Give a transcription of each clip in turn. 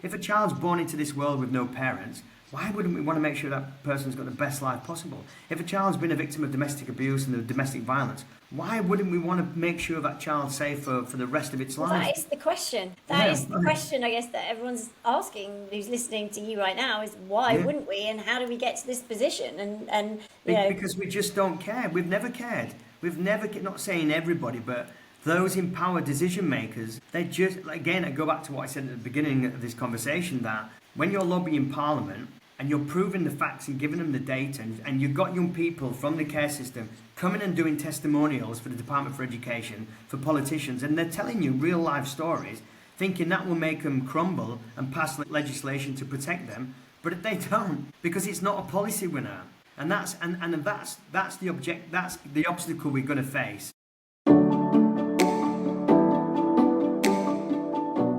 If a child's born into this world with no parents, why wouldn't we want to make sure that person's got the best life possible? If a child's been a victim of domestic abuse and domestic violence, why wouldn't we want to make sure that child's safe for the rest of its life? That is the question. That is the question, I guess, that everyone's asking who's listening to you right now is why wouldn't we, and how do we get to this position? And because we just don't care. We've never cared. We've never, not saying everybody, but those in power, decision makers, they just, again, I go back to what I said at the beginning of this conversation, that when you're lobbying Parliament and you're proving the facts and giving them the data, and you've got young people from the care system coming and doing testimonials for the Department for Education, for politicians, and they're telling you real life stories, thinking that will make them crumble and pass legislation to protect them, but they don't, because it's not a policy winner. And that's the obstacle we're going to face.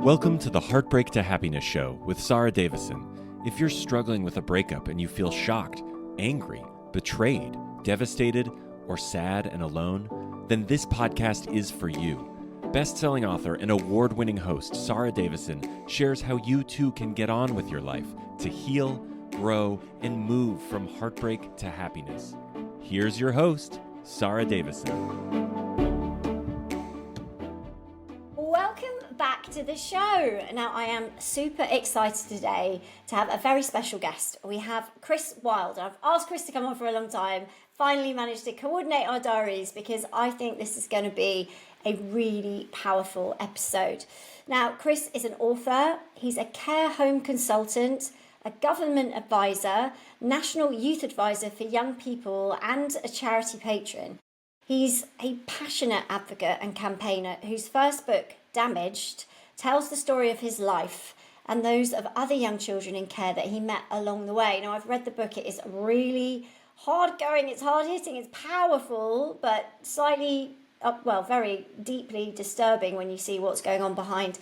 Welcome to the Heartbreak to Happiness Show with Sara Davison. If you're struggling with a breakup and you feel shocked, angry, betrayed, devastated, or sad and alone, then this podcast is for you. Best-selling author and award-winning host Sara Davison shares how you too can get on with your life to heal, grow, and move from heartbreak to happiness. Here's your host, Sara Davison. Back to the show. Now, I am super excited today to have a very special guest. We have Chris Wilde. I've asked Chris to come on for a long time, finally managed to coordinate our diaries because I think this is going to be a really powerful episode. Now, Chris is an author, he's a care home consultant, a government advisor, national youth advisor for young people, and a charity patron. He's a passionate advocate and campaigner whose first book, Damaged, tells the story of his life and those of other young children in care that he met along the way. Now, I've read the book. It is really hard going, it's hard hitting, it's powerful, but slightly, very deeply disturbing when you see what's going on behind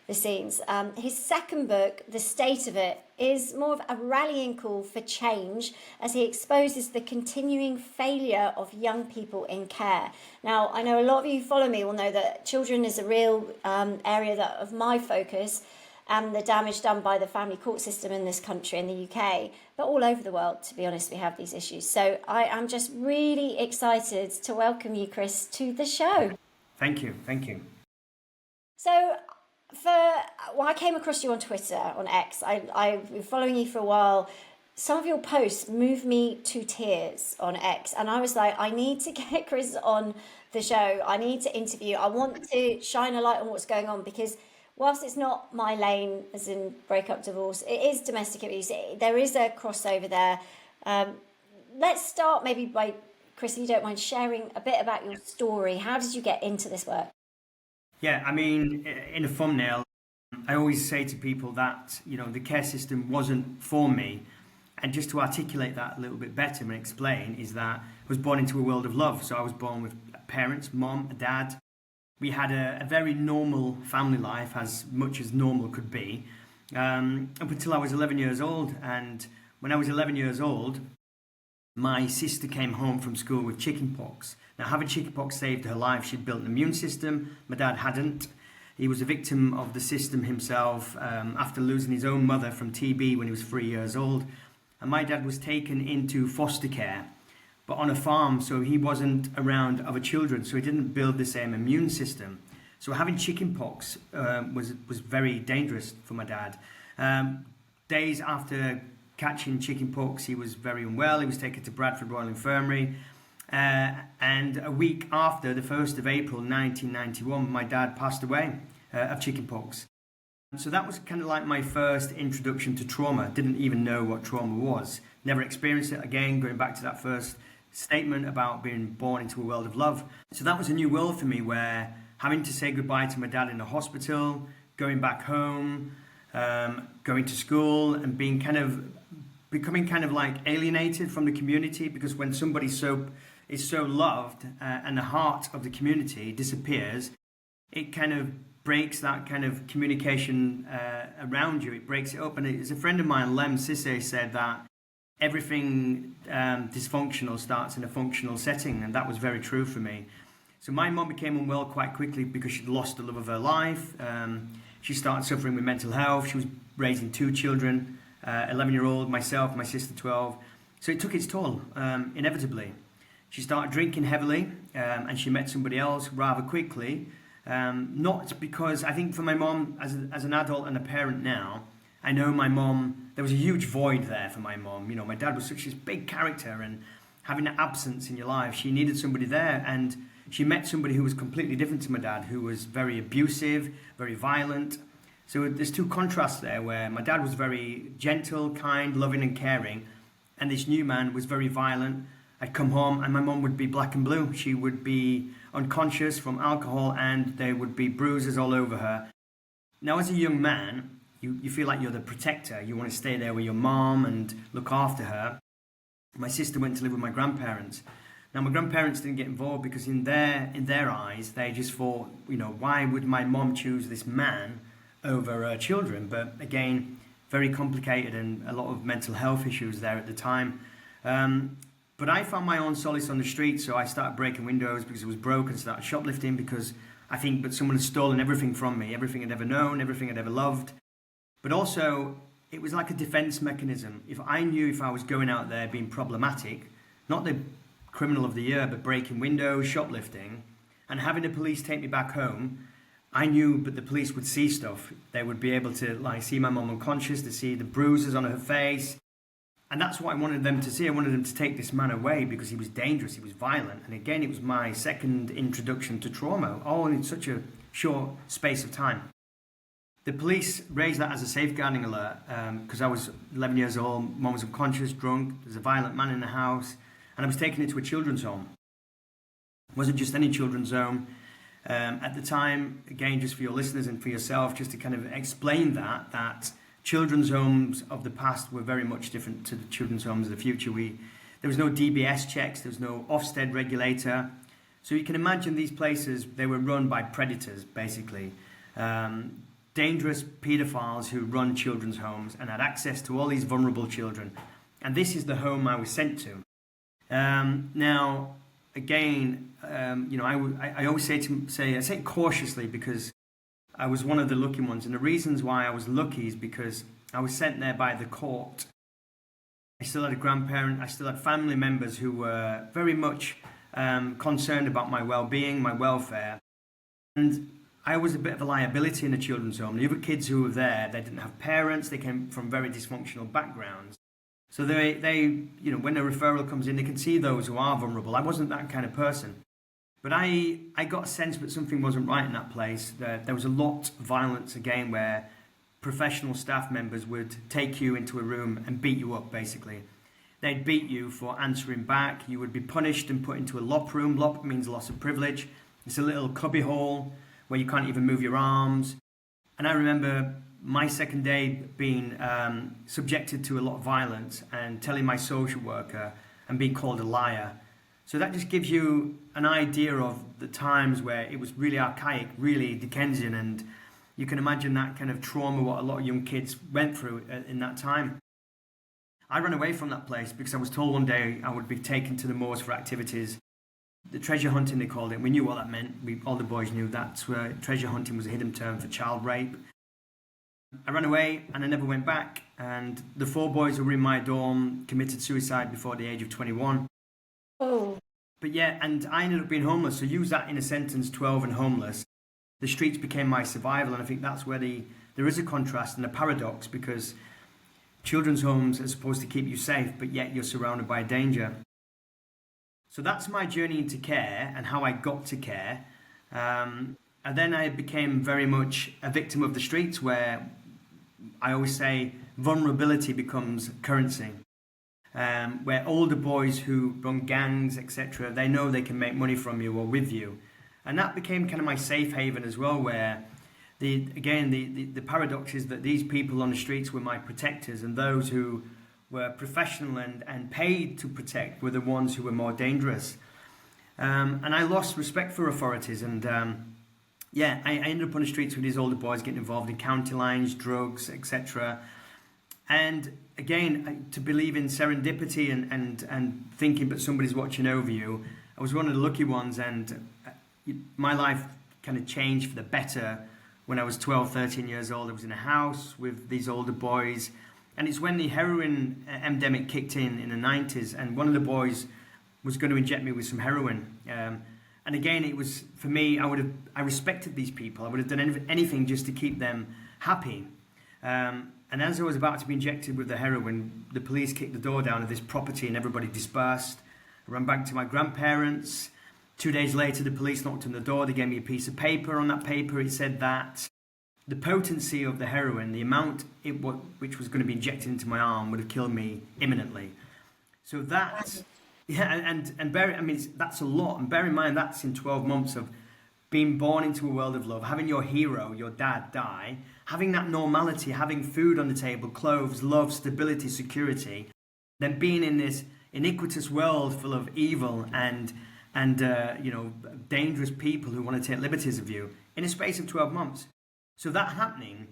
the scenes. His second book, The State of It, is more of a rallying call for change as he exposes the continuing failure of young people in care. Now, I know a lot of you who follow me will know that children is a real area of my focus, and the damage done by the family court system in this country, in the UK, but all over the world, to be honest, we have these issues. So I am just really excited to welcome you, Chris, to the show. Thank you. So, I came across you on Twitter, on X. I've been following you for a while. Some of your posts moved me to tears on X. And I was like, I need to get Chris on the show. I need to interview. I want to shine a light on what's going on because whilst it's not my lane, as in breakup, divorce, it is domestic abuse. There is a crossover there. Let's start maybe by, Chris, if you don't mind, sharing a bit about your story. How did you get into this work? Yeah, I mean, in a thumbnail, I always say to people that, the care system wasn't for me. And just to articulate that a little bit better and explain is that I was born into a world of love. So I was born with parents, mom, dad. We had a very normal family life, as much as normal could be, up until I was 11 years old. And when I was 11 years old, my sister came home from school with chickenpox. Now, having chickenpox saved her life. She'd built an immune system. My dad hadn't. He was a victim of the system himself after losing his own mother from TB when he was 3 years old. And my dad was taken into foster care, but on a farm, so he wasn't around other children, so he didn't build the same immune system. So having chickenpox was very dangerous for my dad. Days after catching chickenpox, he was very unwell. He was taken to Bradford Royal Infirmary. And a week after, the 1st of April 1991, my dad passed away of chickenpox. So that was kind of like my first introduction to trauma. Didn't even know what trauma was. Never experienced it again, going back to that first statement about being born into a world of love. So that was a new world for me, where having to say goodbye to my dad in the hospital, going back home, going to school, and becoming kind of like alienated from the community, because when somebody is so loved and the heart of the community disappears, it kind of breaks that kind of communication around you. It breaks it up. And as a friend of mine, Lem Sisse, said that everything dysfunctional starts in a functional setting, and that was very true for me. So my mom became unwell quite quickly because she'd lost the love of her life. she started suffering with mental health. She was raising 2 children, 11-year-old, myself, my sister 12. So it took its toll, inevitably. She started drinking heavily, and she met somebody else rather quickly. Not because, I think for my mom, as an adult and a parent now, I know my mom, there was a huge void there for my mom. You know, my dad was such a big character, and having an absence in your life, she needed somebody there. And she met somebody who was completely different to my dad, who was very abusive, very violent. So there's 2 contrasts there, where my dad was very gentle, kind, loving and caring, and this new man was very violent. I'd come home and my mum would be black and blue. She would be unconscious from alcohol, and there would be bruises all over her. Now, as a young man, you feel like you're the protector. You want to stay there with your mom and look after her. My sister went to live with my grandparents. Now, my grandparents didn't get involved because in their eyes, they just thought, you know, why would my mom choose this man over her children? But again, very complicated and a lot of mental health issues there at the time. But I found my own solace on the street, so I started breaking windows because it was broken, started shoplifting because I think that someone had stolen everything from me, everything I'd ever known, everything I'd ever loved. But also, it was like a defense mechanism. If I knew if I was going out there being problematic, not the criminal of the year, but breaking windows, shoplifting, and having the police take me back home, I knew that the police would see stuff. They would be able to see my mum unconscious, to see the bruises on her face. And that's what I wanted them to see. I wanted them to take this man away because he was dangerous, he was violent. And again, it was my second introduction to trauma, all in such a short space of time. The police raised that as a safeguarding alert because I was 11 years old, mum was unconscious, drunk, there's a violent man in the house, and I was taken into a children's home. It wasn't just any children's home. At the time, again, just for your listeners and for yourself, just to kind of explain that children's homes of the past were very much different to the children's homes of the future. There was no DBS checks, there was no Ofsted regulator. So you can imagine these places, they were run by predators, basically. Dangerous paedophiles who run children's homes and had access to all these vulnerable children. And this is the home I was sent to. Now, again, you know, I always say I say it cautiously because I was one of the lucky ones. And the reasons why I was lucky is because I was sent there by the court. I still had a grandparent, I still had family members who were very much concerned about my well-being, my welfare. And I was a bit of a liability in the children's home. The other kids who were there, they didn't have parents, they came from very dysfunctional backgrounds. So they you know, when a referral comes in, they can see those who are vulnerable. I wasn't that kind of person. But I got a sense that something wasn't right in that place. There was a lot of violence again where professional staff members would take you into a room and beat you up, basically. They'd beat you for answering back. You would be punished and put into a lop room. Lop means loss of privilege. It's a little cubby hole where you can't even move your arms. And I remember my second day being subjected to a lot of violence and telling my social worker and being called a liar. So that just gives you an idea of the times where it was really archaic, really Dickensian, and you can imagine that kind of trauma what a lot of young kids went through in that time. I ran away from that place because I was told one day I would be taken to the moors for activities. The treasure hunting, they called it. We knew what that meant. All the boys knew that's where treasure hunting was a hidden term for child rape. I ran away and I never went back. And the 4 boys who were in my dorm committed suicide before the age of 21. Oh. But yeah, and I ended up being homeless. So use that in a sentence, 12 and homeless. The streets became my survival. And I think that's where there is a contrast and a paradox, because children's homes are supposed to keep you safe, but yet you're surrounded by danger. So that's my journey into care and how I got to care. And then I became very much a victim of the streets, where I always say vulnerability becomes currency. Where older boys who run gangs, etc., they know they can make money from you or with you. And that became kind of my safe haven as well, where the paradox is that these people on the streets were my protectors, and those who were professional and paid to protect were the ones who were more dangerous. And I lost respect for authorities, and I ended up on the streets with these older boys getting involved in county lines, drugs, etc. And again, to believe in serendipity and thinking that somebody's watching over you, I was one of the lucky ones, and my life kind of changed for the better when I was 12, 13 years old. I was in a house with these older boys. And it's when the heroin epidemic kicked in the 90s. And one of the boys was going to inject me with some heroin. And again, it was, for me, I respected these people. I would have done anything just to keep them happy. And as I was about to be injected with the heroin, the police kicked the door down of this property and everybody dispersed. I ran back to my grandparents. 2 days later, the police knocked on the door. They gave me a piece of paper. On that paper, it said that the potency of the heroin, the amount which was going to be injected into my arm, would have killed me imminently. So that, yeah, and that's a lot. And bear in mind, that's in 12 months of being born into a world of love, having your hero, your dad, die, having that normality, having food on the table, clothes, love, stability, security, then being in this iniquitous world full of evil and dangerous people who want to take liberties of you in a space of 12 months. So that happening,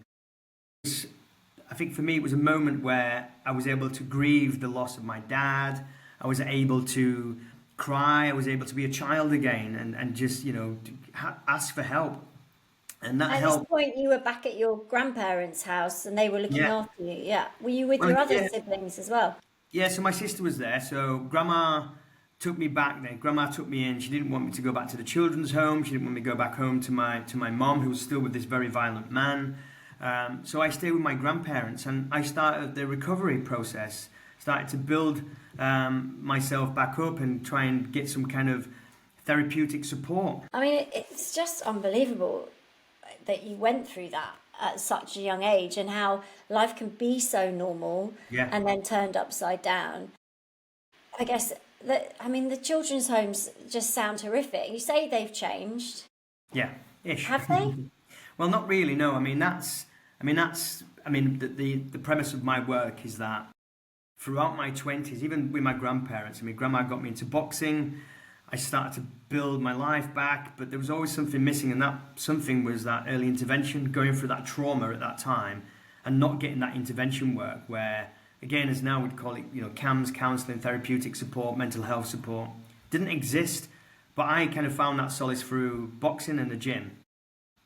I think for me, it was a moment where I was able to grieve the loss of my dad. I was able to cry. I was able to be a child again and just, ask for help. And that helped. At this point, you were back at your grandparents' house and they were looking after you. Yeah. Were you with your other siblings as well? Yeah, so my sister was there. So Grandma took me back then. Grandma took me in. She didn't want me to go back to the children's home. She didn't want me to go back home to my mom, who was still with this very violent man. So I stayed with my grandparents and I started the recovery process. Started to build myself back up and try and get some kind of therapeutic support. I mean, it's just unbelievable that you went through that at such a young age and how life can be so normal and then turned upside down. I guess the children's homes just sound horrific. You say they've changed. Yeah, ish. Have they? Well, not really. No. The premise of my work is that throughout my 20s, even with my grandparents, Grandma got me into boxing. I started to build my life back, but there was always something missing, and that something was that early intervention, going through that trauma at that time, and not getting that intervention work where, again, as now we'd call it, CAMS, counselling, therapeutic support, mental health support, didn't exist, but I kind of found that solace through boxing and the gym.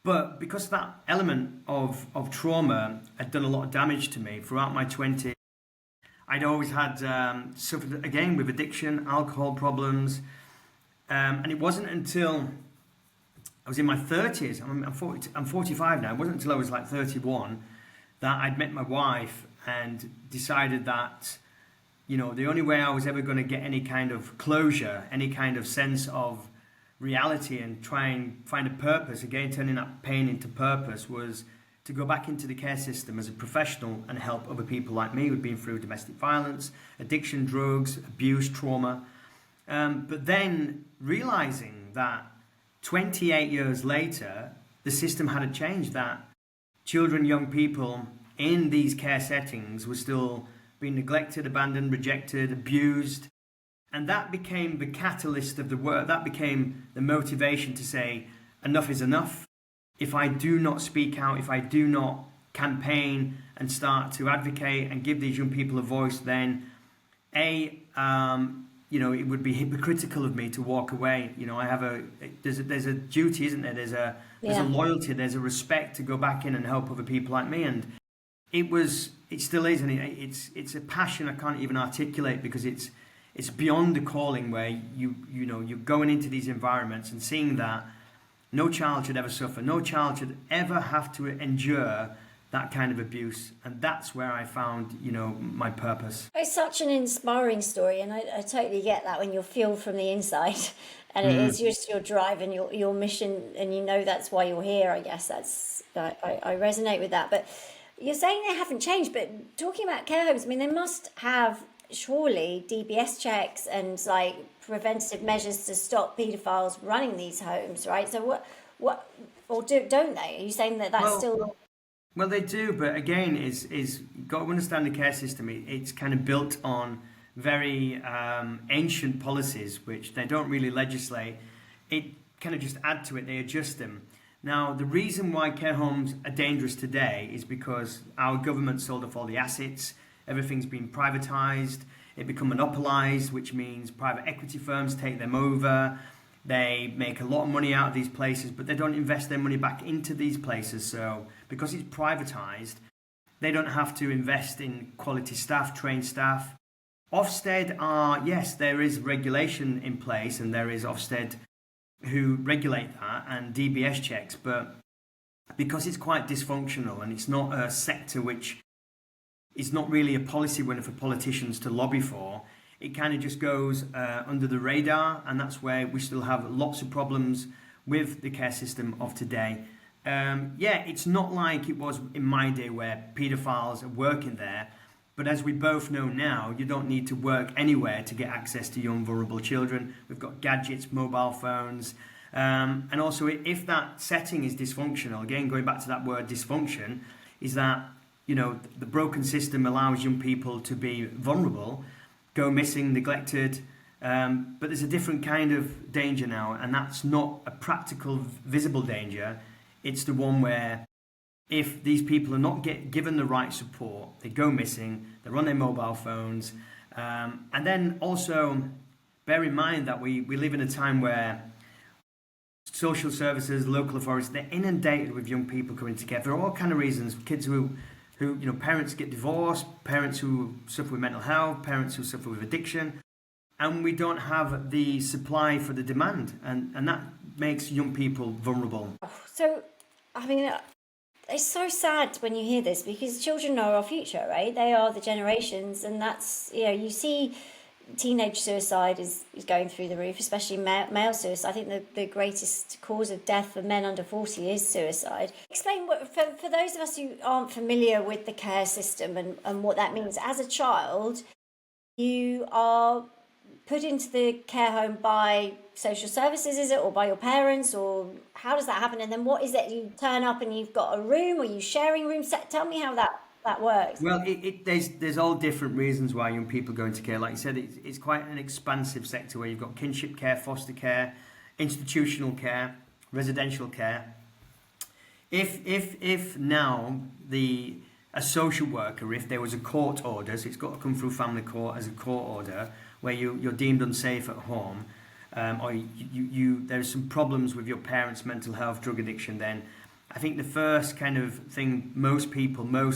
But because that element of trauma had done a lot of damage to me throughout my 20s, I'd always had suffered, again, with addiction, alcohol problems, and it wasn't until I was in my 30s, I'm 45 now, it wasn't until I was like 31 that I'd met my wife and decided that, the only way I was ever going to get any kind of closure, any kind of sense of reality and try and find a purpose, again, turning that pain into purpose, was to go back into the care system as a professional and help other people like me who'd been through domestic violence, addiction, drugs, abuse, trauma. But then realizing that 28 years later, the system hadn't changed, that children, young people in these care settings were still being neglected, abandoned, rejected, abused. And that became the catalyst of the work. That became the motivation to say, enough is enough. If I do not speak out, if I do not campaign and start to advocate and give these young people a voice, then it would be hypocritical of me to walk away. There's a duty, isn't there? There's a loyalty, there's a respect to go back in and help other people like me. And it still is, and it's a passion I can't even articulate, because it's beyond the calling, where you're going into these environments and seeing that no child should ever suffer, no child should ever have to endure that kind of abuse. And that's where I found, my purpose. It's such an inspiring story, and I totally get that when you're fueled from the inside and it is just your drive and your mission, and that's why you're here. I guess I resonate with that. But you're saying they haven't changed, but talking about care homes, they must have surely DBS checks and preventative measures to stop paedophiles running these homes, right? So don't they? Are you saying that's still... Well, they do, but again, is you've got to understand the care system. It's kind of built on very ancient policies, which they don't really legislate. It kind of just add to it, they adjust them. Now, the reason why care homes are dangerous today is because our government sold off all the assets. Everything's been privatized. It become monopolized, which means private equity firms take them over. They make a lot of money out of these places, but they don't invest their money back into these places. So because it's privatized, they don't have to invest in quality staff, trained staff. Ofsted are, yes, there is regulation in place, and there is Ofsted who regulate that and DBS checks, but because it's quite dysfunctional and it's not a sector which is not really a policy winner for politicians to lobby for, it kind of just goes under the radar, and that's where we still have lots of problems with the care system of today. Yeah, it's not like it was in my day where paedophiles are working there, but as we both know now, you don't need to work anywhere to get access to young vulnerable children. We've got gadgets, mobile phones, and also if that setting is dysfunctional, again going back to that word dysfunction, is that, you know, the broken system allows young people to be vulnerable, go missing, neglected, but there's a different kind of danger now, and that's not a practical, visible danger. It's the one where if these people are not given the right support, they go missing, they're on their mobile phones, and then also bear in mind that we live in a time where social services, local authorities, they're inundated with young people coming to care for all kind of reasons. Kids who you know, parents get divorced, parents who suffer with mental health, parents who suffer with addiction, and we don't have the supply for the demand, and that makes young people vulnerable. So, I mean, it's so sad when you hear this, because children are our future, right? They are the generations, and that's, you know, you see teenage suicide is going through the roof, especially male suicide. I think the greatest cause of death for men under 40 is suicide. Explain, for those of us who aren't familiar with the care system and what that means. As a child, you are put into the care home by social services, is it, or by your parents, or how does that happen? And then what is it? You turn up and you've got a room, or you sharing rooms? Tell me how that works. Well, there's all different reasons why young people go into care. Like you said, it's quite an expansive sector where you've got kinship care, foster care, institutional care, residential care. If now a social worker, if there was a court order, so it's got to come through family court as a court order, where you're deemed unsafe at home, or there's some problems with your parents' mental health, drug addiction, then I think the first kind of thing most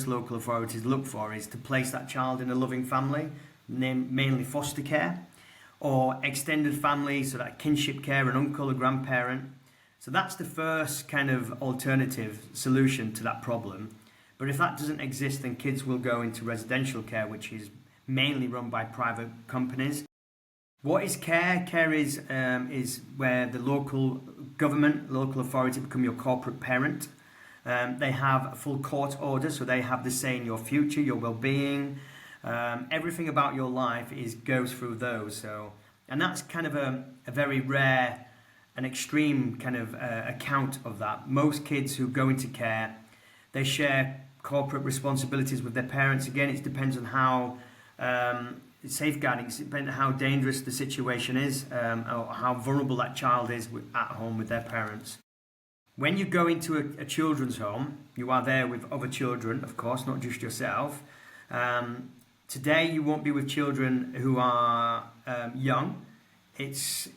local authorities look for is to place that child in a loving family, mainly foster care, or extended family, so that kinship care, an uncle, a grandparent. So that's the first kind of alternative solution to that problem. But if that doesn't exist, then kids will go into residential care, which is mainly run by private companies. What is care? Care is where the local government, local authority become your corporate parent. They have a full court order, so they have the say in your future, your well-being. Everything about your life goes through those. So, and that's kind of a very rare and extreme kind of account of that. Most kids who go into care, they share corporate responsibilities with their parents. Again, it depends on how safeguarding, it depends on how dangerous the situation is, or how vulnerable that child is at home with their parents. When you go into a children's home, you are there with other children, of course, not just yourself. Today, you won't be with children who are young. It's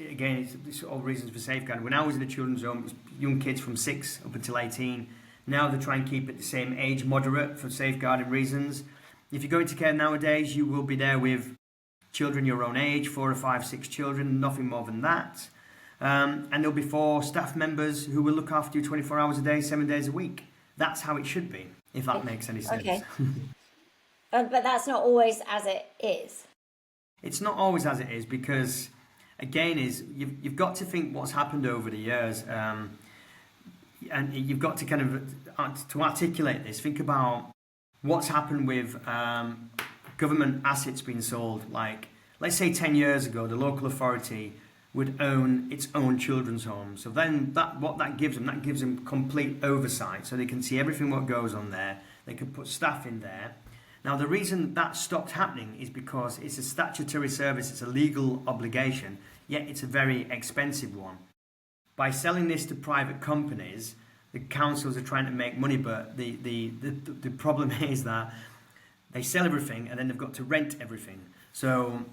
all reasons for safeguarding. When I was in a children's home, it was young kids from 6 up until 18. Now they try and keep it the same age, moderate, for safeguarding reasons. If you go into care nowadays, you will be there with children your own age, 4 or 5, 6 children, nothing more than that. And there'll be 4 staff members who will look after you 24 hours a day, 7 days a week. That's how it should be, if that makes any sense. Okay. But that's not always as it is. It's not always as it is, because, again, you've got to think what's happened over the years. And you've got to kind of, to articulate this, think about what's happened with government assets being sold. Like, let's say 10 years ago, the local authority would own its own children's home. So then that gives them complete oversight, so they can see everything what goes on there. They can put staff in there. Now, the reason that stopped happening is because it's a statutory service, it's a legal obligation, yet it's a very expensive one. By selling this to private companies, the councils are trying to make money, but the problem is that they sell everything and then they've got to rent everything. So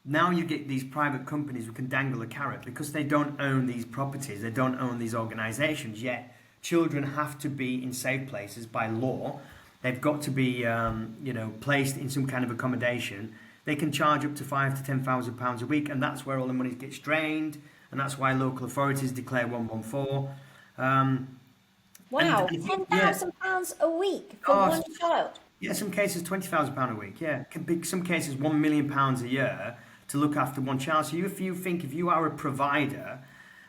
Now you get these private companies who can dangle a carrot because they don't own these properties, they don't own these organisations, yet children have to be in safe places by law. They've got to be, placed in some kind of accommodation. They can charge up to £5,000 to £10,000 a week, and that's where all the money gets drained, and that's why local authorities declare 114. Wow, Yeah. £10,000 a week for Oh, one child. Yeah, some cases £20,000 a week. Yeah, can be some cases £1 million a year to look after one child. So if you are a provider,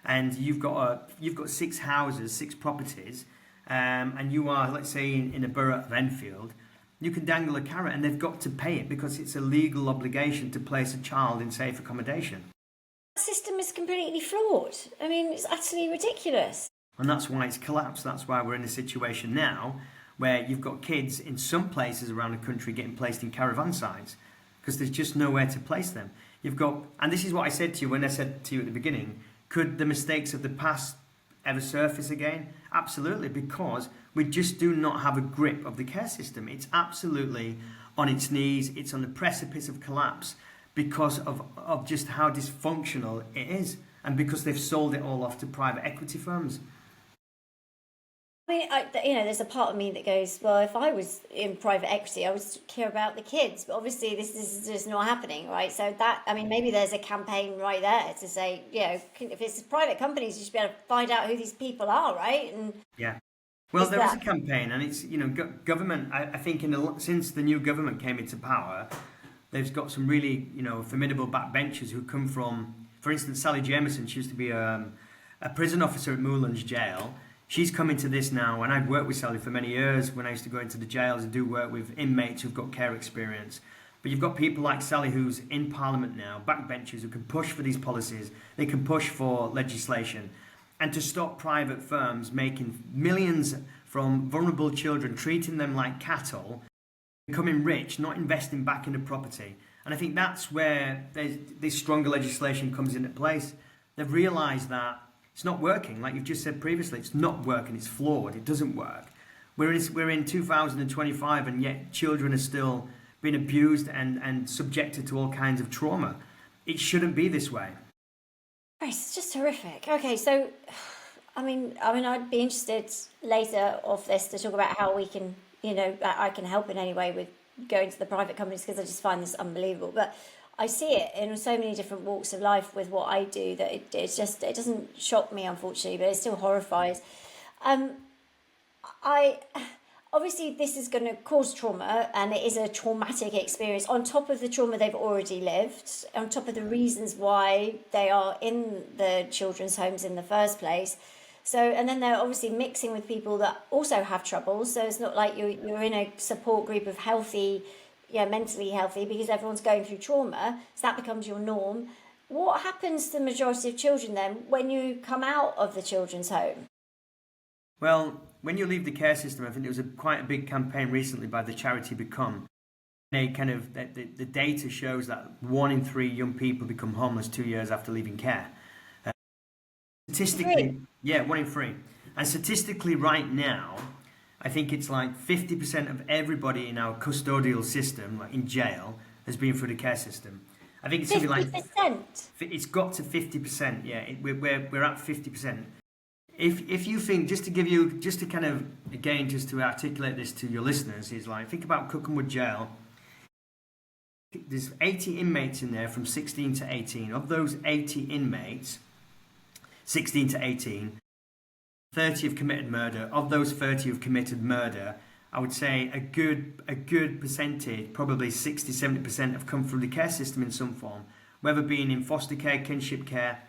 and you've got 6 houses, 6 properties, and you are, let's say, in a borough of Enfield, you can dangle a carrot, and they've got to pay it because it's a legal obligation to place a child in safe accommodation. The system is completely flawed. I mean, it's utterly ridiculous. And that's why it's collapsed. That's why we're in a situation now where you've got kids in some places around the country getting placed in caravan sites because there's just nowhere to place them. And this is what I said to you when I said to you at the beginning, could the mistakes of the past ever surface again? Absolutely, because we just do not have a grip of the care system. It's absolutely on its knees. It's on the precipice of collapse because of just how dysfunctional it is, and because they've sold it all off to private equity firms. I mean, there's a part of me that goes, well, if I was in private equity, I would care about the kids. But obviously, this is just not happening, right? So maybe there's a campaign right there to say, if it's private companies, you should be able to find out who these people are, right? And yeah. Well, there is a campaign, and it's government. I think since the new government came into power, they've got some really formidable backbenchers who come from, for instance, Sally Jameson. She used to be a prison officer at Moorlands Jail. She's come into this now, and I've worked with Sally for many years when I used to go into the jails and do work with inmates who've got care experience. But you've got people like Sally who's in Parliament now, backbenchers who can push for these policies. They can push for legislation. And to stop private firms making millions from vulnerable children, treating them like cattle, becoming rich, not investing back into property. And I think that's where this stronger legislation comes into place. They've realised that it's not working, like you've just said previously. It's not working. It's flawed. It doesn't work. We're in 2025, and yet children are still being abused and subjected to all kinds of trauma. It shouldn't be this way. It's just horrific. Okay, so, I mean, I'd be interested later of this to talk about how we can, I can help in any way with going to the private companies, because I just find this unbelievable. But I see it in so many different walks of life with what I do that it doesn't shock me, unfortunately, but it still horrifies. Obviously this is going to cause trauma, and it is a traumatic experience on top of the trauma they've already lived, on top of the reasons why they are in the children's homes in the first place. So, and then they're obviously mixing with people that also have troubles. So it's not like you're in a support group of healthy, mentally healthy, because everyone's going through trauma. So that becomes your norm. What happens to the majority of children then when you come out of the children's home? Well, when you leave the care system, I think there was quite a big campaign recently by the charity Become. The data shows that 1 in 3 young people become homeless 2 years after leaving care. Statistically, 1 in 3. And statistically right now, I think it's like 50% of everybody in our custodial system, like in jail, has been through the care system. I think it's 50%? Something like... It's got to 50%, yeah. We're at 50%. If you think, just to articulate this to your listeners, is like, think about Cookenwood Jail. There's 80 inmates in there from 16 to 18. Of those 80 inmates, 16 to 18, 30 have committed murder. Of those 30 who've committed murder, I would say a good percentage, probably 60-70%, have come through the care system in some form, whether being in foster care, kinship care,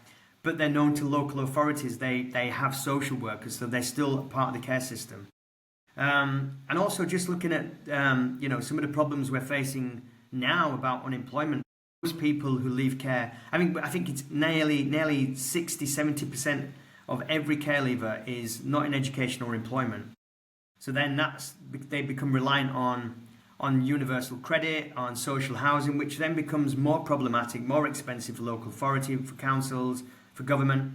but they're known to local authorities. They have social workers, so they're still part of the care system. And also just looking at some of the problems we're facing now about unemployment. Most people who leave care, I think it's nearly 60-70% of every care leaver is not in education or employment. So then they become reliant on universal credit, on social housing, which then becomes more problematic, more expensive for local authority, for councils, for government.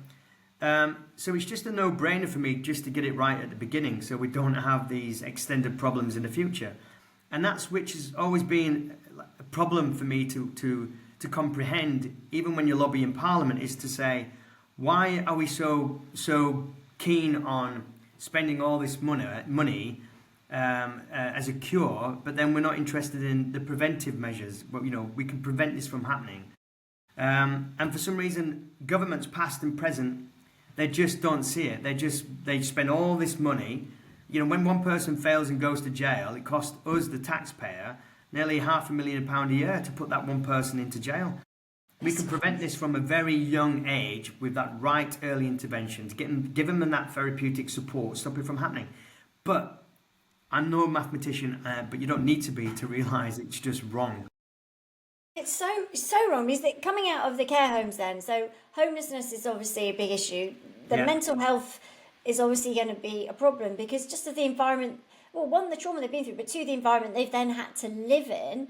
So it's just a no-brainer for me just to get it right at the beginning, so we don't have these extended problems in the future. And which has always been a problem for me to to comprehend, even when you lobby in Parliament, is to say, why are we so keen on spending all this money as a cure, but then we're not interested in the preventive measures? Well, we can prevent this from happening. And for some reason, governments past and present, they just don't see it. They spend all this money. When one person fails and goes to jail, it costs us, the taxpayer, nearly £500,000 a year to put that one person into jail. We can prevent this from a very young age with that right early intervention to give them that therapeutic support, stop it from happening. But I'm no mathematician, but you don't need to be to realise it's just wrong. It's so wrong. Is that coming out of the care homes then? So homelessness is obviously a big issue. The mental health is obviously going to be a problem because just of the environment. Well, one, the trauma they've been through, but two, the environment they've then had to live in.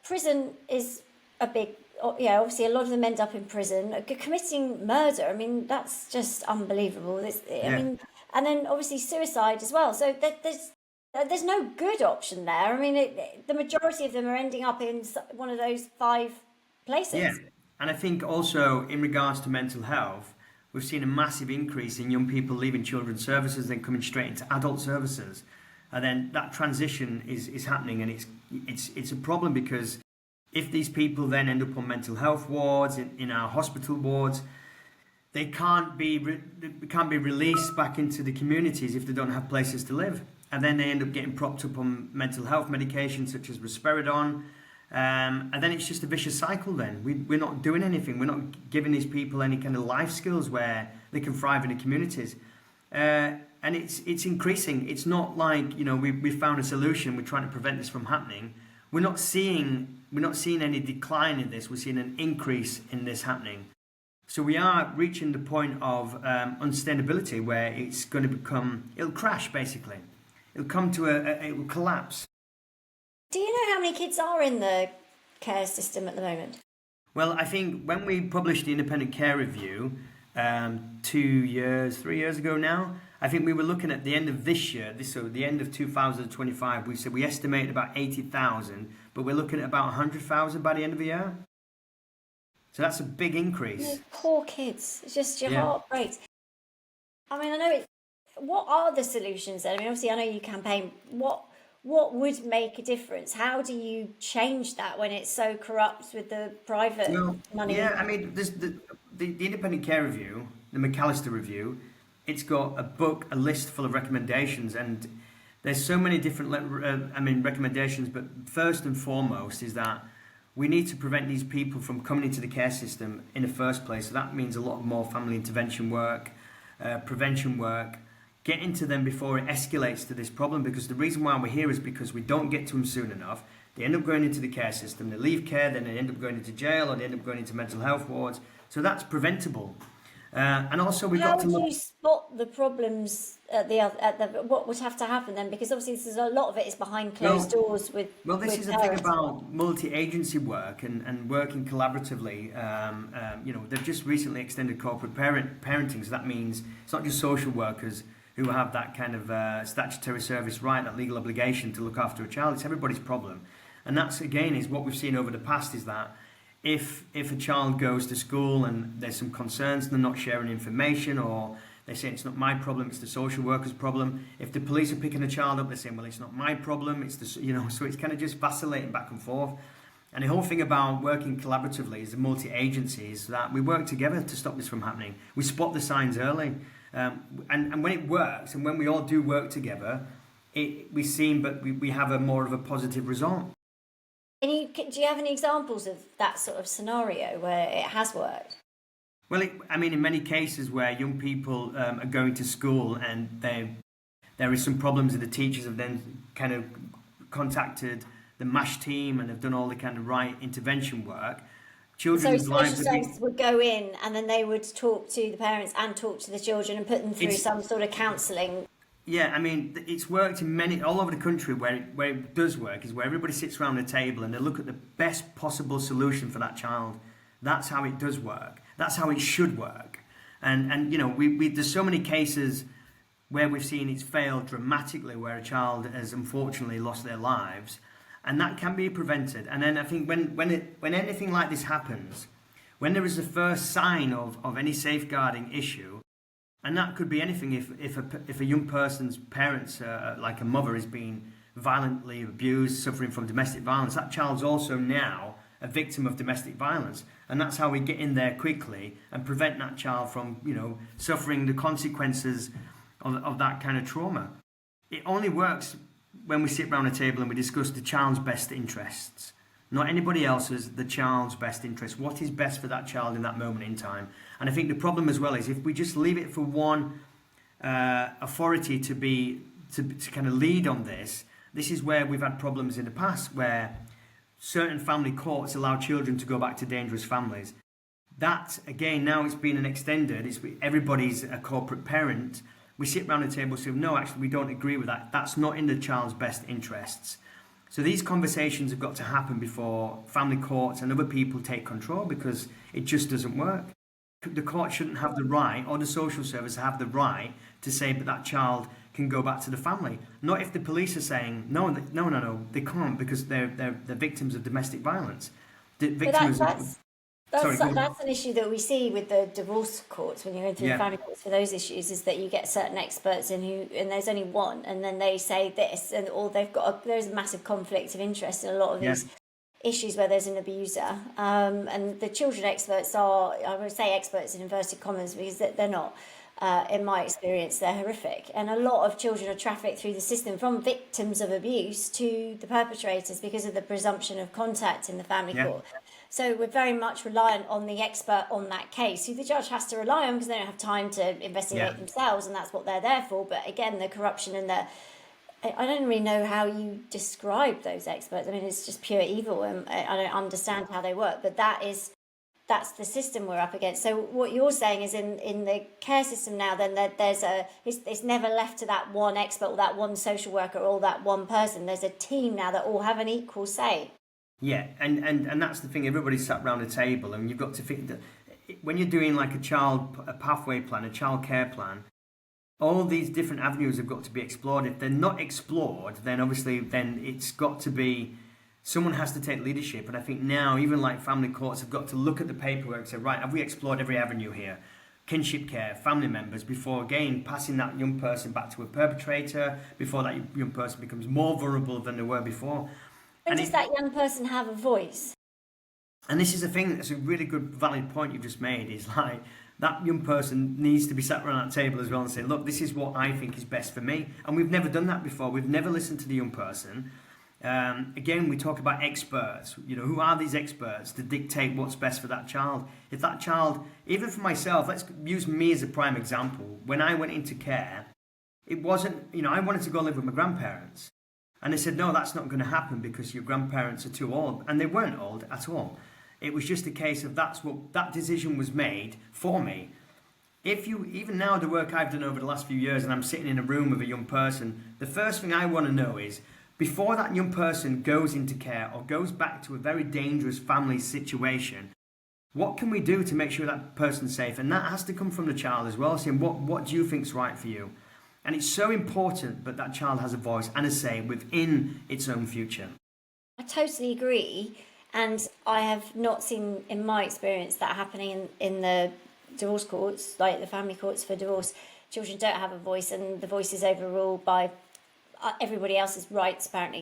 Prison is a big. Obviously a lot of them end up in prison committing murder. I mean, that's just unbelievable. I mean, and then obviously suicide as well. So there's no good option there. I mean, the majority of them are ending up in one of those 5 places. Yeah, and I think also in regards to mental health, we've seen a massive increase in young people leaving children's services, then coming straight into adult services, and then that transition is happening, and it's a problem because if these people then end up on mental health wards in our hospital wards, they can't be released back into the communities if they don't have places to live. And then they end up getting propped up on mental health medications such as risperidone. And then it's just a vicious cycle then. We're not doing anything. We're not giving these people any kind of life skills where they can thrive in the communities. And it's increasing. It's not like, we found a solution, we're trying to prevent this from happening. We're not seeing any decline in this. We're seeing an increase in this happening. So we are reaching the point of unsustainability where it's going to it'll crash basically. It'll come to it will collapse. Do you know how many kids are in the care system at the moment? Well, I think when we published the Independent Care Review 3 years ago now, I think we were looking at the end of this year, so the end of 2025, we said we estimated about 80,000, but we're looking at about 100,000 by the end of the year. So that's a big increase. Poor kids. It's just your heart breaks. I mean, I know what are the solutions then? I mean, obviously, I know you campaign. What would make a difference? How do you change that when it's so corrupt with the private money? Yeah, I mean, the Independent Care Review, the McAllister Review, it's got a list full of recommendations, and there's so many different recommendations, but first and foremost is that we need to prevent these people from coming into the care system in the first place. So that means a lot more family intervention work, prevention work, getting to them before it escalates to this problem, because the reason why we're here is because we don't get to them soon enough. They end up going into the care system, they leave care, then they end up going into jail, or they end up going into mental health wards. So that's preventable. And also we've got to How do you spot the problems what would have to happen then? Because obviously a lot of it is behind closed doors with. Well, this is the thing about multi-agency work and working collaboratively. They've just recently extended corporate parenting, so that means it's not just social workers who have that kind of statutory service right, that legal obligation to look after a child. It's everybody's problem, and that's again is what we've seen over the past is that. If a child goes to school and there's some concerns, they're not sharing information, or they say it's not my problem, it's the social worker's problem. If the police are picking a child up, they're saying, well, it's not my problem, it's so it's kind of just vacillating back and forth. And the whole thing about working collaboratively is the multi-agencies, that we work together to stop this from happening. We spot the signs early, and when it works, and when we all do work together, we have more of a positive result. Do you have any examples of that sort of scenario where it has worked? Well, in many cases where young people are going to school and there is some problems, and the teachers have then kind of contacted the MASH team and have done all the kind of right intervention work. Children's lives. So social services would go in and then they would talk to the parents and talk to the children and put them through some sort of counselling. Yeah, it's worked in all over the country where it does work is where everybody sits around a table and they look at the best possible solution for that child. That's how it does work. That's how it should work. And there's so many cases where we've seen it's failed dramatically, where a child has unfortunately lost their lives. and that can be prevented. And then I think when anything like this happens, when there is the first sign of any safeguarding issue, and that could be anything, if a young person's parents, like a mother, is being violently abused, suffering from domestic violence, that child's also now a victim of domestic violence, and that's how we get in there quickly and prevent that child from, suffering the consequences of that kind of trauma. It only works when we sit around a table and we discuss the child's best interests, not anybody else's, the child's best interest. What is best for that child in that moment in time? And I think the problem as well is if we just leave it for one authority to kind of lead on this. This is where we've had problems in the past, where certain family courts allow children to go back to dangerous families. That, again, now it's been extended. Everybody's a corporate parent. We sit around the table and say, no, actually, we don't agree with that. That's not in the child's best interests. So these conversations have got to happen before family courts and other people take control, because it just doesn't work. The court shouldn't have the right, or the social service have the right, to say that that child can go back to the family. Not if the police are saying, no, they can't, because they're victims of domestic violence. That's an issue that we see with the divorce courts when you're going through the family courts for those issues, is that you get certain experts in and there's only one, and then they say this, and there's a massive conflict of interest in a lot of these issues where there's an abuser. And the children experts are, I would say experts in inverted commas, because they're not. In my experience, they're horrific. And a lot of children are trafficked through the system from victims of abuse to the perpetrators because of the presumption of contact in the family court. So we're very much reliant on the expert on that case, who the judge has to rely on because they don't have time to investigate themselves, and that's what they're there for. But again, the corruption and I don't really know how you describe those experts. I mean, it's just pure evil, and I don't understand how they work. But that's the system we're up against. So what you're saying is in the care system now, then it's never left to that one expert or that one social worker or that one person. There's a team now that all have an equal say. Yeah, and that's the thing. Everybody's sat around a table, and you've got to think that when you're doing like a pathway plan, a child care plan, all these different avenues have got to be explored. If they're not explored, then obviously it's got to be, someone has to take leadership. And I think now, even like family courts have got to look at the paperwork and say, right, have we explored every avenue here? Kinship care, family members, before, again, passing that young person back to a perpetrator, before that young person becomes more vulnerable than they were before. And does that young person have a voice? And this is the thing, that's a really good, valid point you've just made, is like, that young person needs to be sat around that table as well and say, look, this is what I think is best for me. And we've never done that before. We've never listened to the young person. Again, we talk about experts. Who are these experts to dictate what's best for that child? If that child, even for myself, let's use me as a prime example. When I went into care, it wasn't, I wanted to go live with my grandparents. And they said, no, that's not going to happen because your grandparents are too old. And they weren't old at all. It was just a case of that decision was made for me. Even now, the work I've done over the last few years, and I'm sitting in a room with a young person, the first thing I want to know is, before that young person goes into care or goes back to a very dangerous family situation, what can we do to make sure that person's safe? And that has to come from the child as well, saying, what do you think's right for you? And it's so important that child has a voice and a say within its own future. I totally agree. And I have not seen, in my experience, that happening in the divorce courts, like the family courts for divorce. Children don't have a voice, and the voice is overruled by everybody else's rights, apparently.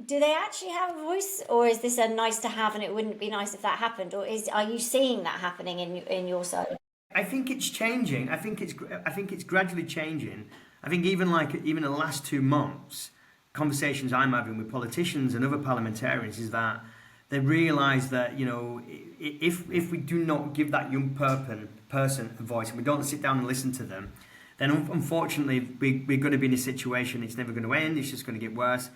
Do they actually have a voice, or is this a nice to have and it wouldn't be nice if that happened? Or are you seeing that happening in your side? I think it's changing. I think it's gradually changing. I think even in the last 2 months, conversations I'm having with politicians and other parliamentarians is that they realise that if we do not give that young person a voice and we don't sit down and listen to them, then unfortunately we're going to be in a situation it's never going to end. It's just going to get worse.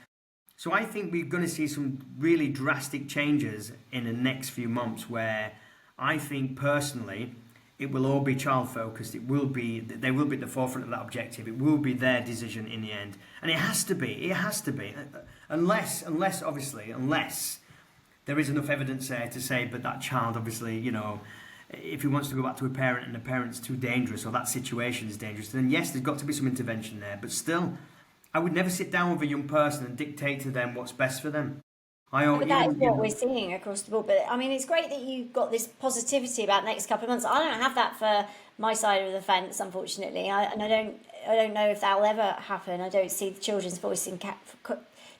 So I think we're going to see some really drastic changes in the next few months, where I think personally it will all be child focused. They will be at the forefront of that objective. It will be their decision in the end, and it has to be, unless there is enough evidence there to say, but that child obviously, if he wants to go back to a parent and the parent's too dangerous or that situation is dangerous, then yes, there's got to be some intervention there. But still, I would never sit down with a young person and dictate to them what's best for them. But that is You what know, we're seeing across the board. But I mean, it's great that you've got this positivity about the next couple of months. I don't have that for my side of the fence, unfortunately, and I don't know if that will ever happen. I don't see the children's voice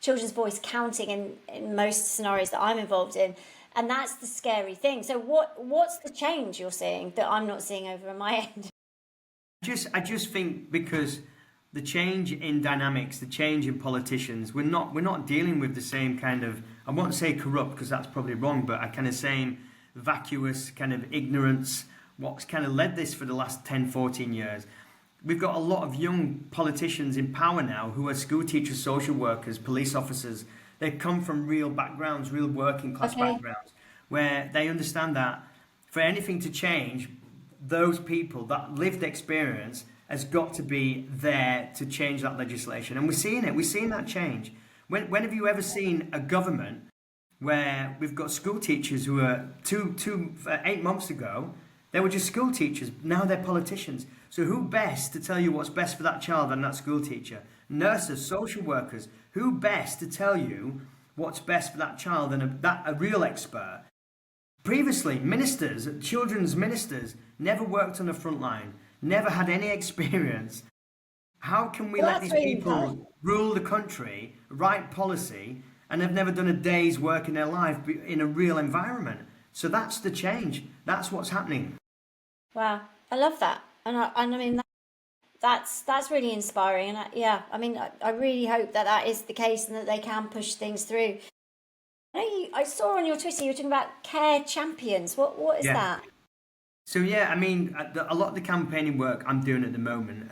children's voice counting in most scenarios that I'm involved in, and that's the scary thing. So what's the change you're seeing that I'm not seeing over on my end? I just think because the change in dynamics, the change in politicians, we're not dealing with the same kind of, I won't say corrupt because that's probably wrong, but a kind of same vacuous kind of ignorance, what's kind of led this for the last 10, 14 years. We've got a lot of young politicians in power now who are school teachers, social workers, police officers. They come from real backgrounds, real working class backgrounds, where they understand that for anything to change, those people, that lived experience has got to be there to change that legislation. And we're seeing it. We're seeing that change. When have you ever seen a government where we've got school teachers who are 8 months ago, they were just school teachers. Now they're politicians. So who best to tell you what's best for that child than that school teacher? Nurses, social workers, who best to tell you what's best for that child than a real expert? Previously, ministers, children's ministers, never worked on the front line, never had any experience. How can we let these people rule the country, write policy, and have never done a day's work in their life in a real environment? So that's the change. That's what's happening. Wow, I love that, and I mean that's really inspiring, and I mean I really hope that that is the case and that they can push things through. I saw on your Twitter you were talking about care champions. What is that? So yeah, I mean a lot of the campaigning work I'm doing at the moment,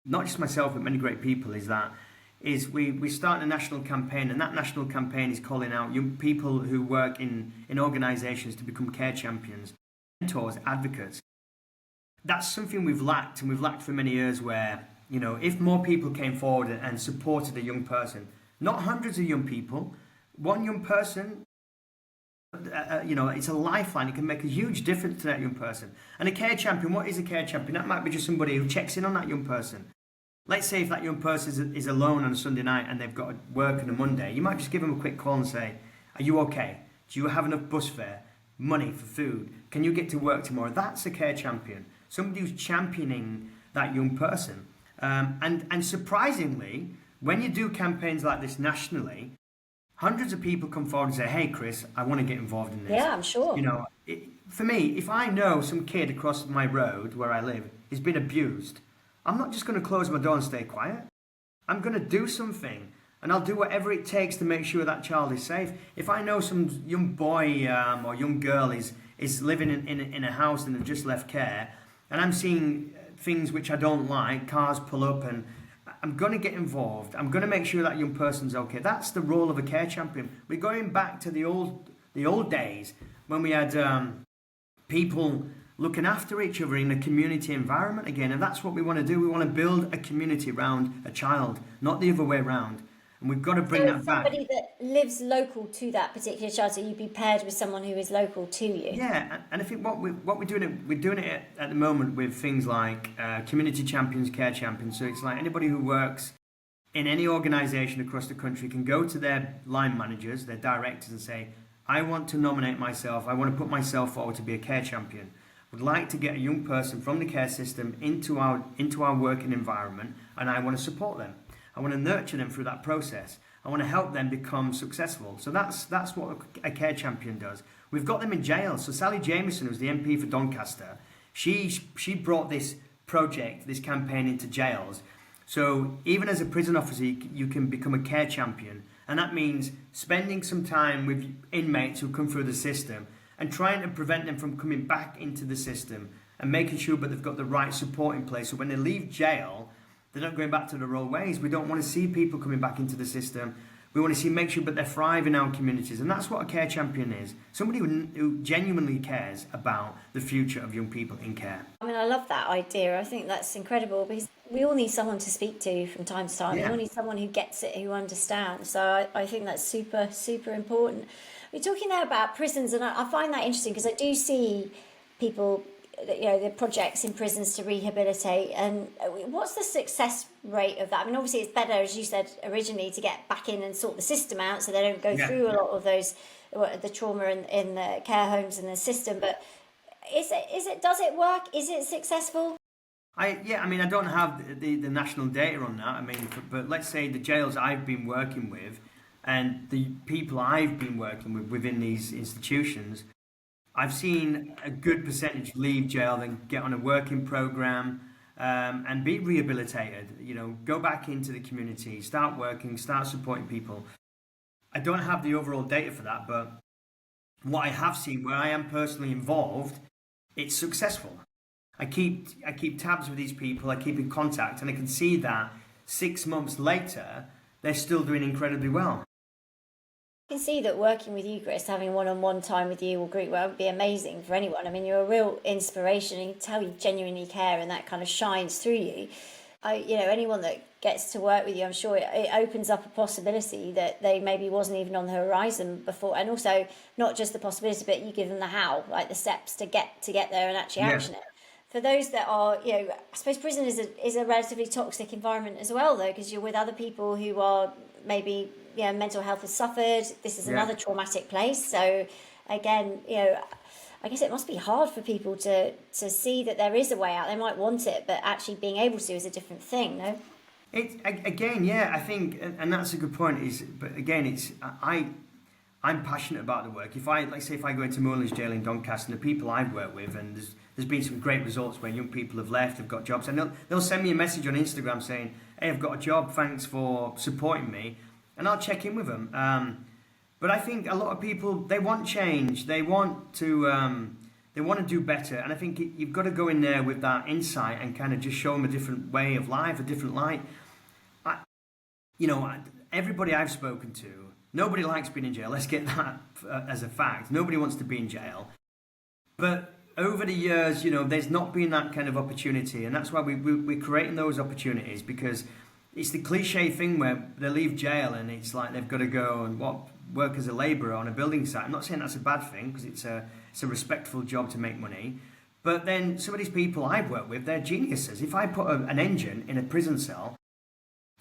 not just myself but many great people, is we start a national campaign, and that national campaign is calling out young people who work in organisations to become care champions, mentors, advocates. That's something we've lacked, and we've lacked for many years, where, you know, if more people came forward and supported a young person, not hundreds of young people, one young person, you know, it's a lifeline. It can make a huge difference to that young person. And a care champion, what is a care champion? That might be just somebody who checks in on that young person. Let's say if that young person is alone on a Sunday night and they've got to work on a Monday, you might just give them a quick call and say, are you okay? Do you have enough bus fare? Money for food? Can you get to work tomorrow? That's a care champion. Somebody who's championing that young person. And surprisingly, when you do campaigns like this nationally, hundreds of people come forward and say, hey, Chris, I want to get involved in this. Yeah, I'm sure. You know, for me, if I know some kid across my road where I live has been abused, I'm not just going to close my door and stay quiet. I'm going to do something, and I'll do whatever it takes to make sure that child is safe. If I know some young boy or young girl is living in a house and have just left care, and I'm seeing things which I don't like, cars pull up, and I'm going to get involved. I'm going to make sure that young person's okay. That's the role of a care champion. We're going back to the old days when we had people looking after each other in a community environment again, and that's what we want to do. We want to build a community around a child, not the other way around. And we've got to bring that back. Somebody that lives local to that particular child, so you'd be paired with someone who is local to you. Yeah, and I think what we're doing it at the moment with things like community champions, care champions. So it's like anybody who works in any organisation across the country can go to their line managers, their directors, and say, I want to nominate myself. I want to put myself forward to be a care champion. Would like to get a young person from the care system into our working environment, and I want to support them. I want to nurture them through that process. I want to help them become successful. So that's what a care champion does. We've got them in jail. So Sally Jamieson, who's the MP for Doncaster, she brought this project, this campaign into jails. So even as a prison officer, you can become a care champion, and that means spending some time with inmates who come through the system and trying to prevent them from coming back into the system and making sure that they've got the right support in place. So when they leave jail, they're not going back to their old ways. We don't want to see people coming back into the system. We want to make sure that they thrive in our communities. And that's what a care champion is. Somebody who genuinely cares about the future of young people in care. I mean, I love that idea. I think that's incredible because we all need someone to speak to from time to time. Yeah. We all need someone who gets it, who understands. So I think that's super, super important. We're talking there about prisons, and I find that interesting because I do see people the projects in prisons to rehabilitate, and what's the success rate of that? I mean, obviously it's better, as you said originally, to get back in and sort the system out so they don't go through a lot of those, the trauma in the care homes and the system. But does it work? Is it successful? I don't have the national data on that. I mean, but let's say the jails I've been working with and the people I've been working with within these institutions, I've seen a good percentage leave jail, then get on a working program, and be rehabilitated. Go back into the community, start working, start supporting people. I don't have the overall data for that, but what I have seen where I am personally involved, it's successful. I keep tabs with these people, I keep in contact, and I can see that 6 months later, they're still doing incredibly well. I can see that working with you, Chris, having one-on-one time with you or group work would be amazing for anyone. I mean, you're a real inspiration, and you can tell you genuinely care, and that kind of shines through you. Anyone that gets to work with you, I'm sure it opens up a possibility that they maybe wasn't even on the horizon before, and also not just the possibility, but you give them the how, like the steps to get there and actually action it. For those that are, I suppose prison is a relatively toxic environment as well, though, because you're with other people who are maybe, mental health has suffered. This is another traumatic place. So, again, I guess it must be hard for people to see that there is a way out. They might want it, but actually being able to is a different thing, no? I think, and that's a good point. But again, I'm passionate about the work. If I go into Moorlands Jail in Doncaster, and the people I've worked with, and there's been some great results where young people have left, have got jobs, and they'll send me a message on Instagram saying, "Hey, I've got a job. Thanks for supporting me," and I'll check in with them. But I think a lot of people, they want change. They want to do better, and I think you've got to go in there with that insight and kind of just show them a different way of life, a different light. Everybody I've spoken to, nobody likes being in jail. Let's get that as a fact. Nobody wants to be in jail. But over the years, there's not been that kind of opportunity. And that's why we're creating those opportunities, because it's the cliche thing where they leave jail and it's like they've got to go and work as a labourer on a building site. I'm not saying that's a bad thing, because it's a respectful job to make money. But then some of these people I've worked with, they're geniuses. If I put an engine in a prison cell,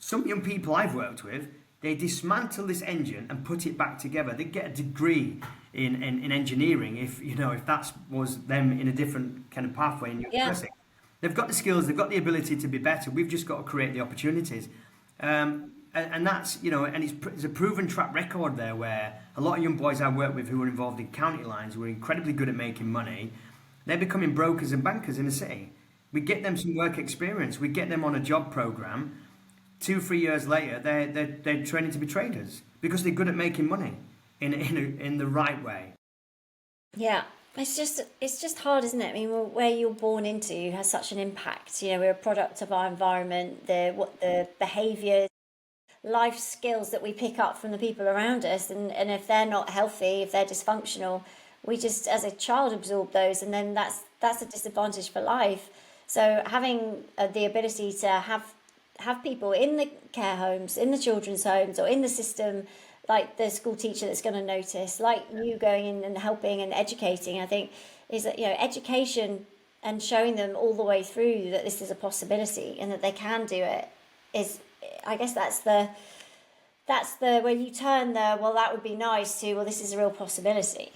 some young people I've worked with, they dismantle this engine and put it back together. They get a degree in engineering if that was them in a different kind of pathway in your progressing. They've got the skills, they've got the ability to be better. We've just got to create the opportunities. And that's, and it's a proven track record there where a lot of young boys I work with who are involved in county lines, who are incredibly good at making money, they're becoming brokers and bankers in the city. We get them some work experience. We get them on a job program. 2-3 years later, they're training to be traders because they're good at making money in the right way. Yeah, it's just hard, isn't it? I mean, where you're born into has such an impact. We're a product of our environment, the behaviours, life skills that we pick up from the people around us, and if they're not healthy, if they're dysfunctional, we just as a child absorb those, and then that's a disadvantage for life. So having the ability to have people in the care homes, in the children's homes, or in the system, like the school teacher that's going to notice, like you going in and helping and educating, I think is that, education and showing them all the way through that this is a possibility and that they can do it is, I guess that's the when you turn that would be nice to, this is a real possibility.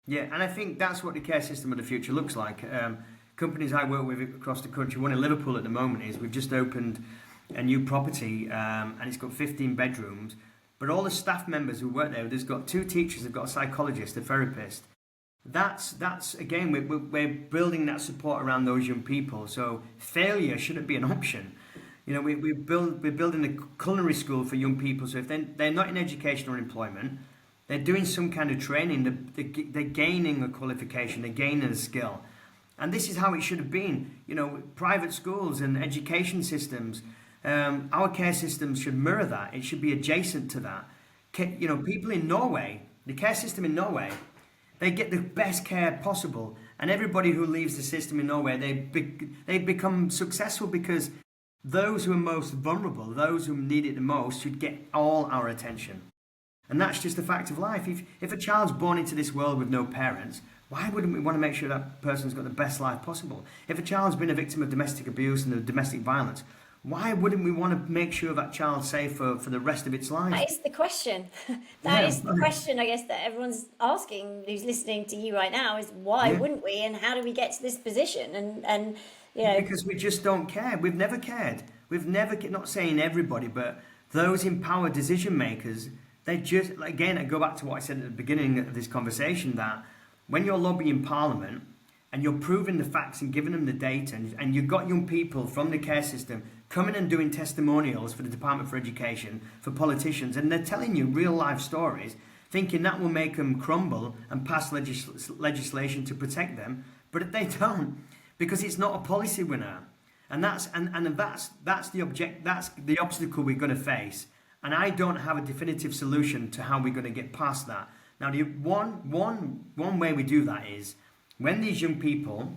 Yeah, and I think that's what the care system of the future looks like. Companies I work with across the country, one in Liverpool at the moment, is we've just opened a new property, and it's got 15 bedrooms. But all the staff members who work there, there's got 2 teachers, they've got a psychologist, a therapist. That's again, we're building that support around those young people. So failure shouldn't be an option. We're building a culinary school for young people. So if they're not in education or employment, they're doing some kind of training. They're gaining a qualification. They're gaining a skill. And this is how it should have been. Private schools and education systems. Our care systems should mirror that. It should be adjacent to that. People in Norway, the care system in Norway, they get the best care possible, and everybody who leaves the system in Norway, they become successful because those who are most vulnerable, those who need it the most, should get all our attention. And that's just a fact of life. If a child's born into this world with no parents, Why wouldn't we want to make sure that person's got the best life possible? If a child's been a victim of domestic abuse and domestic violence, why wouldn't we want to make sure that child's safe for the rest of its life? That is the question. That is the question, I guess, that everyone's asking who's listening to you right now is why wouldn't we, and how do we get to this position? And you know, because we just don't care. We've never cared. We've never, not saying everybody, but those in power, decision makers, they just, again, I go back to what I said at the beginning of this conversation, that when you're lobbying Parliament and you're proving the facts and giving them the data, and you've got young people from the care system coming and doing testimonials for the Department for Education, for politicians, and they're telling you real life stories, thinking that will make them crumble and pass legislation to protect them, but they don't, because it's not a policy winner. And that's the obstacle we're going to face. And I don't have a definitive solution to how we're going to get past that. Now, the one way we do that is when these young people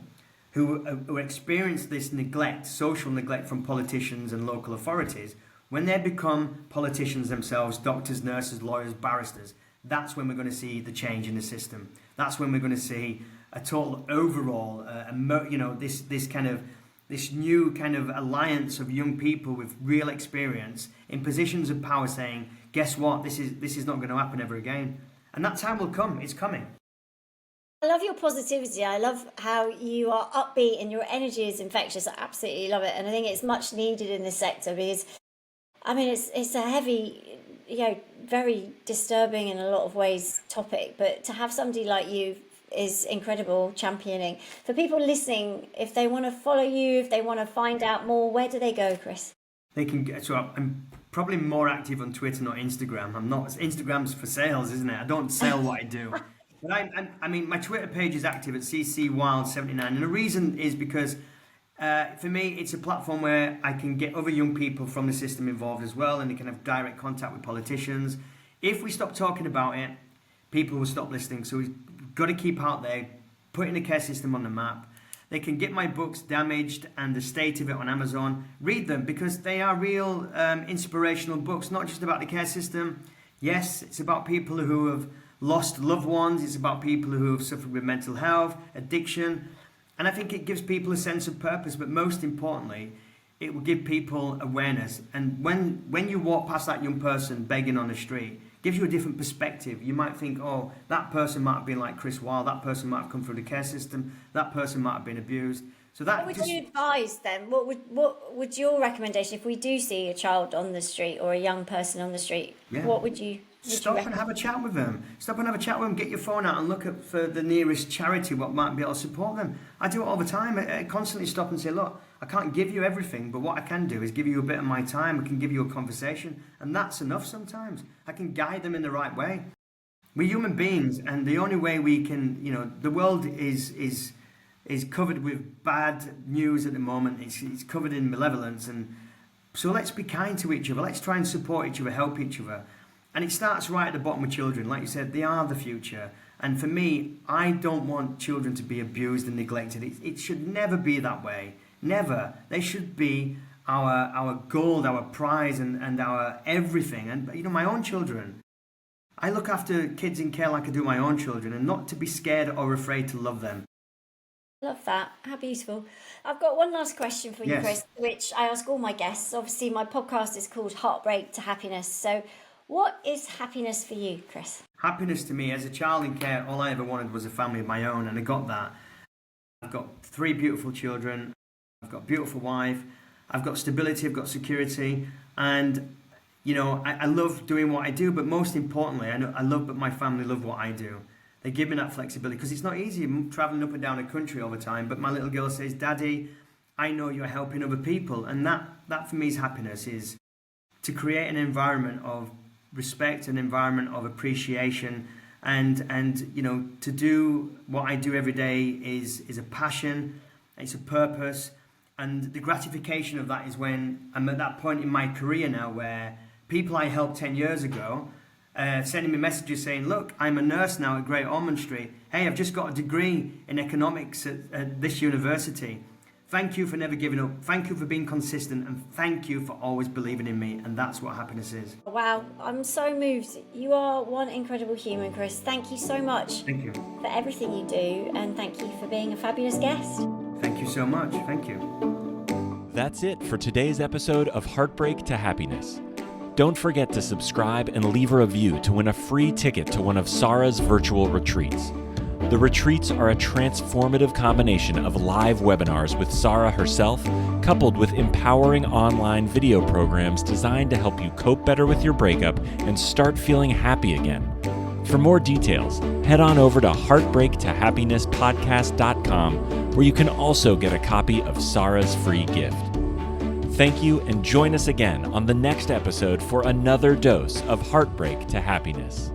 who experience this neglect, social neglect from politicians and local authorities, when they become politicians themselves, doctors, nurses, lawyers, barristers, that's when we're going to see the change in the system. That's when we're going to see a total overall, this new kind of alliance of young people with real experience in positions of power saying, guess what, this is not going to happen ever again. And that time will come. It's coming. I love your positivity. I love how you are upbeat and your energy is infectious. I absolutely love it. And I think it's much needed in this sector because, I mean, it's a heavy, very disturbing in a lot of ways topic. But to have somebody like you is incredible championing. For people listening, if they want to follow you, if they want to find out more, where do they go, Chris? They can get, so I'm probably more active on Twitter, not Instagram. Instagram's for sales, isn't it? I don't sell what I do. But I mean, my Twitter page is active at ccwild79, and the reason is because for me, it's a platform where I can get other young people from the system involved as well, and they can have direct contact with politicians. If we stop talking about it, people will stop listening. So we've got to keep out there, putting the care system on the map. They can get my books, Damaged and The State of It, on Amazon. Read them because they are real inspirational books, not just about the care system. Yes, it's about people who have lost loved ones. It's about people who have suffered with mental health, addiction. And I think it gives people a sense of purpose, but most importantly, it will give people awareness. And when you walk past that young person begging on the street, it gives you a different perspective. You might think, oh, that person might have been like Chris Wilde, that person might have come through the care system, that person might have been abused. So that what would you advise then? What would your recommendation, if we do see a child on the street or a young person on the street, what would you stop and have a chat with them. Stop and have a chat with them. Get your phone out and look at for the nearest charity what might be able to support them. I do it all the time. I constantly stop and say, look, I can't give you everything, but what I can do is give you a bit of my time. I can give you a conversation, and that's enough sometimes. I can guide them in the right way. We're human beings, and the only way we can, the world is covered with bad news at the moment. It's covered in malevolence, and so let's be kind to each other. Let's try and support each other, help each other. And it starts right at the bottom with children. Like you said, they are the future. And for me, I don't want children to be abused and neglected. It should never be that way. Never. They should be our gold, our prize, and our everything. And, my own children. I look after kids in care like I do my own children, and not to be scared or afraid to love them. Love that. How beautiful. I've got one last question for you, Yes. Chris, which I ask all my guests. Obviously, my podcast is called Heartbreak to Happiness. So what is happiness for you, Chris? Happiness to me, as a child in care, all I ever wanted was a family of my own, and I got that. I've got 3 beautiful children. I've got a beautiful wife. I've got stability. I've got security. And, I love doing what I do, but most importantly, I love that my family love what I do. They give me that flexibility because it's not easy traveling up and down the country all the time. But my little girl says, Daddy, I know you're helping other people. And that for me is happiness, is to create an environment of respect, an environment of appreciation, and to do what I do every day is a passion, it's a purpose, and the gratification of that is when I'm at that point in my career now where people I helped 10 years ago sending me messages saying, look, I'm a nurse now at Great Ormond Street. Hey, I've just got a degree in economics at this university. Thank you for never giving up. Thank you for being consistent, and thank you for always believing in me. And that's what happiness is. Wow, I'm so moved. You are one incredible human, Chris. Thank you so much Thank you. for everything you do, and thank you for being a fabulous guest. Thank you so much. Thank you. That's it for today's episode of Heartbreak to Happiness. Don't forget to subscribe and leave a review to win a free ticket to one of Sara's virtual retreats. The retreats are a transformative combination of live webinars with Sara herself, coupled with empowering online video programs designed to help you cope better with your breakup and start feeling happy again. For more details, head on over to heartbreakttohappinesspodcast.com, where you can also get a copy of Sara's free gift. Thank you, and join us again on the next episode for another dose of Heartbreak to Happiness.